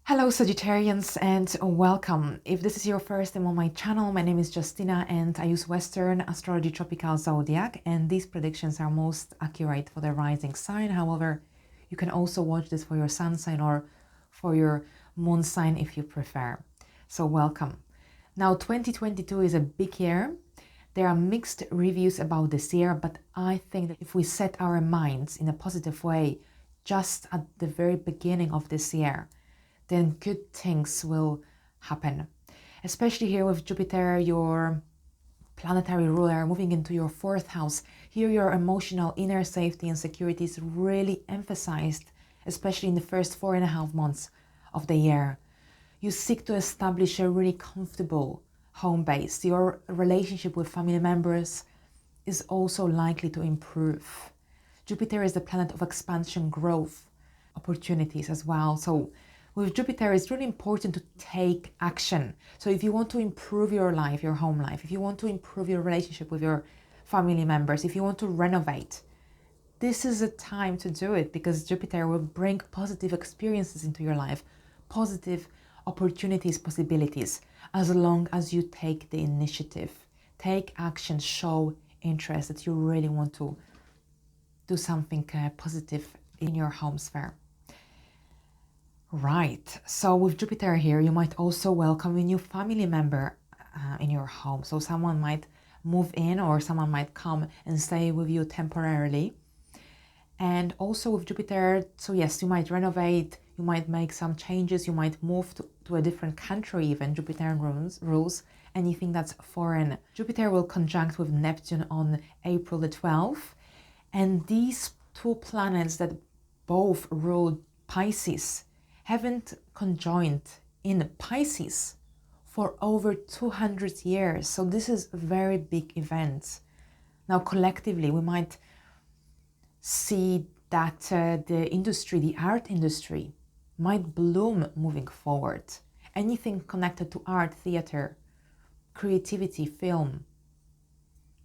Hello Sagittarians and welcome. If this is your first time on my channel, my name is Justina and I use Western Astrology Tropical Zodiac, and these predictions are most accurate for the rising sign. However, you can also watch this for your sun sign or for your moon sign if you prefer. So welcome. Now 2022 is a big year. There are mixed reviews about this year, but I think that if we set our minds in a positive way just at the very beginning of this year, then good things will happen. Especially here with Jupiter, your planetary ruler, moving into your fourth house. Here your emotional inner safety and security is really emphasized, especially in the first 4.5 months of the year. You seek to establish a really comfortable home base. Your relationship with family members is also likely to improve. Jupiter is the planet of expansion, growth, opportunities as well. So with Jupiter, it's really important to take action. So if you want to improve your life, your home life, if you want to improve your relationship with your family members, if you want to renovate, this is a time to do it, because Jupiter will bring positive experiences into your life, positive opportunities, possibilities, as long as you take the initiative. Take action, show interest that you really want to do something positive in your home sphere. Right, so with Jupiter here, you might also welcome a new family member in your home. So someone might move in or someone might come and stay with you temporarily. And also with Jupiter, so yes, you might renovate, you might make some changes, you might move to a different country even. Jupiter rules anything that's foreign. Jupiter will conjunct with Neptune on April the 12th. And these two planets that both rule Pisces haven't conjoined in Pisces for over 200 years. So this is a very big event. Now collectively we might see that the industry, the art industry, might bloom moving forward. Anything connected to art, theater, creativity, film,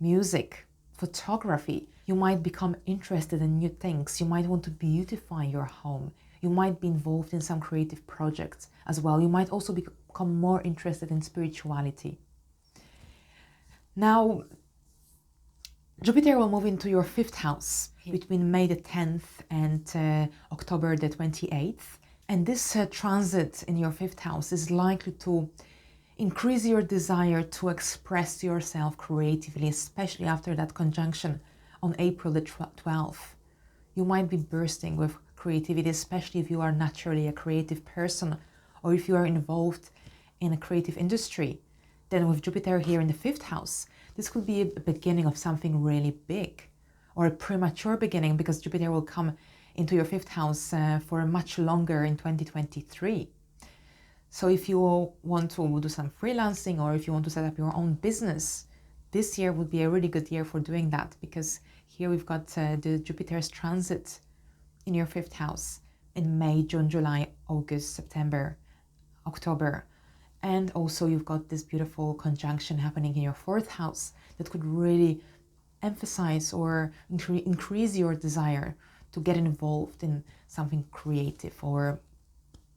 music, photography, you might become interested in new things. You might want to beautify your home. You might be involved in some creative projects as well. You might also become more interested in spirituality. Now, Jupiter will move into your fifth house between May the 10th and October the 28th. And this transit in your fifth house is likely to increase your desire to express yourself creatively, especially after that conjunction on April the 12th. You might be bursting with creativity, especially if you are naturally a creative person or if you are involved in a creative industry. Then with Jupiter here in the fifth house, this could be a beginning of something really big, or a premature beginning, because Jupiter will come into your fifth house for much longer in 2023. So if you want to do some freelancing or if you want to set up your own business, this year would be a really good year for doing that, because here we've got the Jupiter's transit in your fifth house in May, June, July, August, September, October. And also you've got this beautiful conjunction happening in your fourth house that could really emphasize or increase your desire to get involved in something creative, or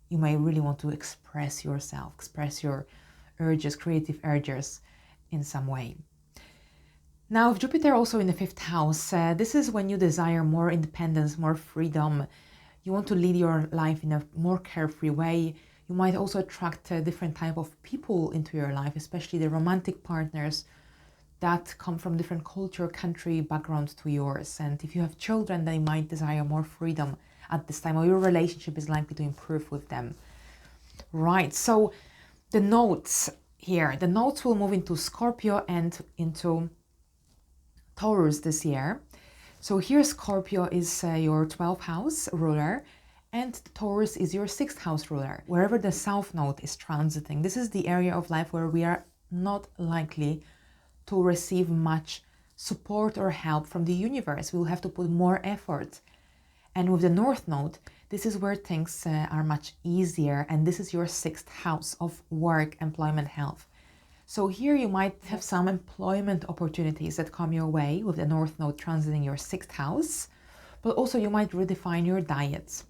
you may really want to express yourself, express your urges, creative urges in some way. Now, with Jupiter also in the fifth house, this is when you desire more independence, more freedom. You want to lead your life in a more carefree way. You might also attract a different type of people into your life, especially the romantic partners that come from different culture, country, background to yours. And if you have children, they might desire more freedom at this time, or your relationship is likely to improve with them. Right, so the nodes here, the nodes will move into Scorpio and into Taurus this year. So here Scorpio is your 12th house ruler, and Taurus is your 6th house ruler. Wherever the south node is transiting, this is the area of life where we are not likely to receive much support or help from the universe. We will have to put more effort. And with the north node, this is where things are much easier, and this is your 6th house of work, employment, health. So here you might have some employment opportunities that come your way with the North Node transiting your 6th house, but also you might redefine your diet.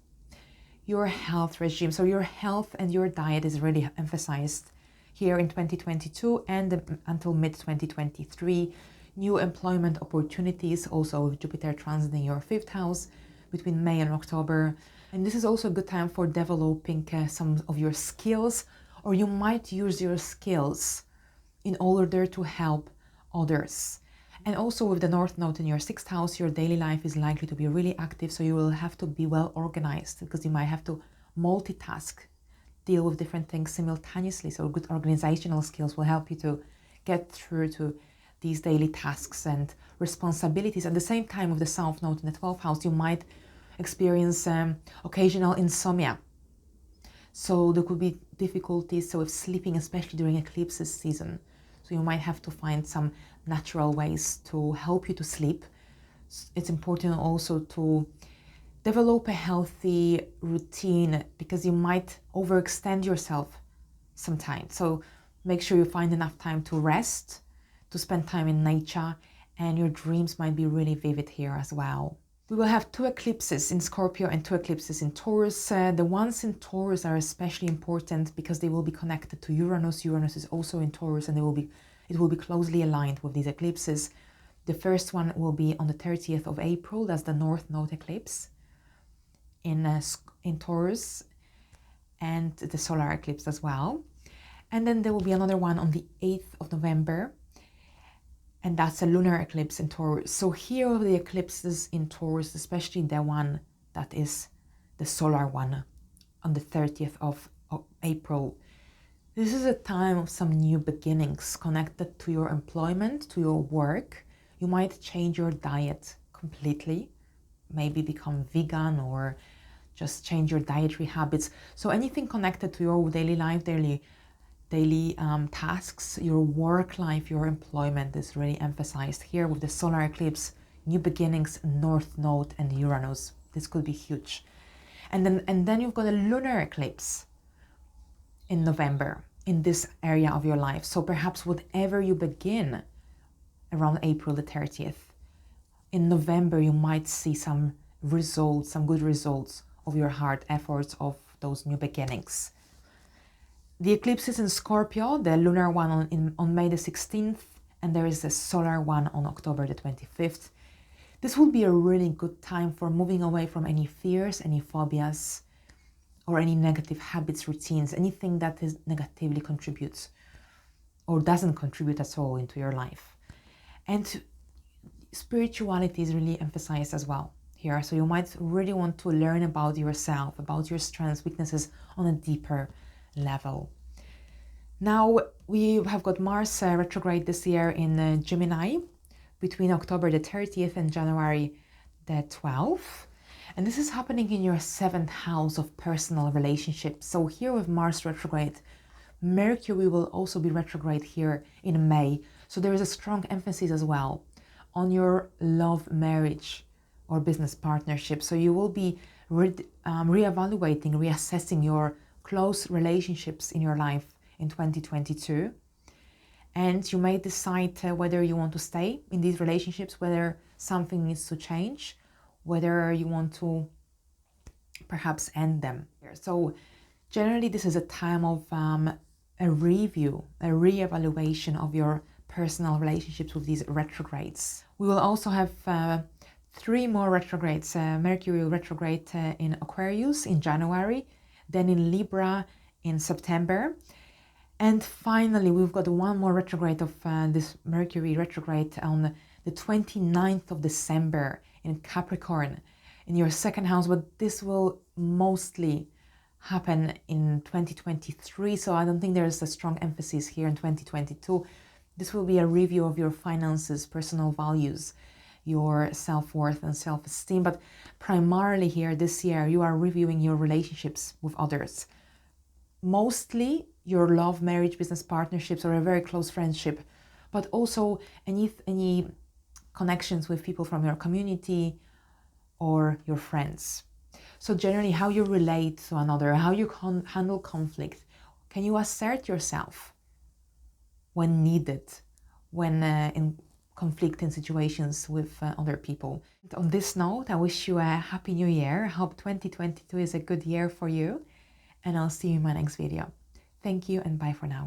your health regime. So your health and your diet is really emphasized here in 2022 and until mid-2023. New employment opportunities, also with Jupiter transiting your 5th house between May and October. And this is also a good time for developing some of your skills, or you might use your skills in order to help others. And also with the North Node in your 6th house, your daily life is likely to be really active, so you will have to be well organized because you might have to multitask, deal with different things simultaneously. So good organizational skills will help you to get through to these daily tasks and responsibilities. At the same time, with the South Node in the 12th house, you might experience occasional insomnia. So there could be difficulties with sleeping, especially during eclipses season. So you might have to find some natural ways to help you to sleep. It's important also to develop a healthy routine because you might overextend yourself sometimes. So make sure you find enough time to rest, to spend time in nature, and your dreams might be really vivid here as well. We will have 2 eclipses in Scorpio and 2 eclipses in Taurus. The ones in Taurus are especially important because they will be connected to Uranus. Uranus is also in Taurus, and it will be closely aligned with these eclipses. The first one will be on the 30th of April. That's the North Node eclipse in Taurus, and the solar eclipse as well. And then there will be another one on the 8th of November. And that's a lunar eclipse in Taurus. So here are the eclipses in Taurus, especially the one that is the solar one on the 30th of April. This is a time of some new beginnings connected to your employment, to your work. You might change your diet completely, maybe become vegan or just change your dietary habits. So anything connected to your daily life, daily tasks, your work life, your employment is really emphasized here with the solar eclipse, new beginnings, North Node and Uranus. This could be huge. And then you've got a lunar eclipse in November in this area of your life. So perhaps whatever you begin around April the 30th, in November you might see some results, some good results of your hard efforts of those new beginnings. The eclipses in Scorpio, the lunar one on May the 16th, and there is a solar one on October the 25th. This will be a really good time for moving away from any fears, any phobias, or any negative habits, routines, anything that is negatively contributes or doesn't contribute at all into your life. And spirituality is really emphasized as well here. So you might really want to learn about yourself, about your strengths, weaknesses on a deeper level. Now we have got Mars retrograde this year in Gemini between October the 30th and January the 12th. And this is happening in your 7th house of personal relationships. So here with Mars retrograde, Mercury will also be retrograde here in May. So there is a strong emphasis as well on your love, marriage, or business partnership. So you will be reevaluating, reassessing your close relationships in your life in 2022. And you may decide whether you want to stay in these relationships, whether something needs to change, whether you want to perhaps end them. So generally this is a time of a review, a re-evaluation of your personal relationships with these retrogrades. We will also have 3 more retrogrades. Mercury will retrograde in Aquarius in January, then in Libra in September. And finally, we've got one more retrograde of this Mercury retrograde on the 29th of December in Capricorn in your 2nd house, but this will mostly happen in 2023. So I don't think there's a strong emphasis here in 2022. This will be a review of your finances, personal values, your self-worth and self-esteem. But primarily here this year, you are reviewing your relationships with others. Mostly your love, marriage, business partnerships, or a very close friendship, but also any connections with people from your community or your friends. So generally how you relate to another, how you handle conflict. Can you assert yourself when needed, when in conflicting situations with other people. And on this note, I wish you a happy new year. I hope 2022 is a good year for you, and I'll see you in my next video. Thank you and bye for now.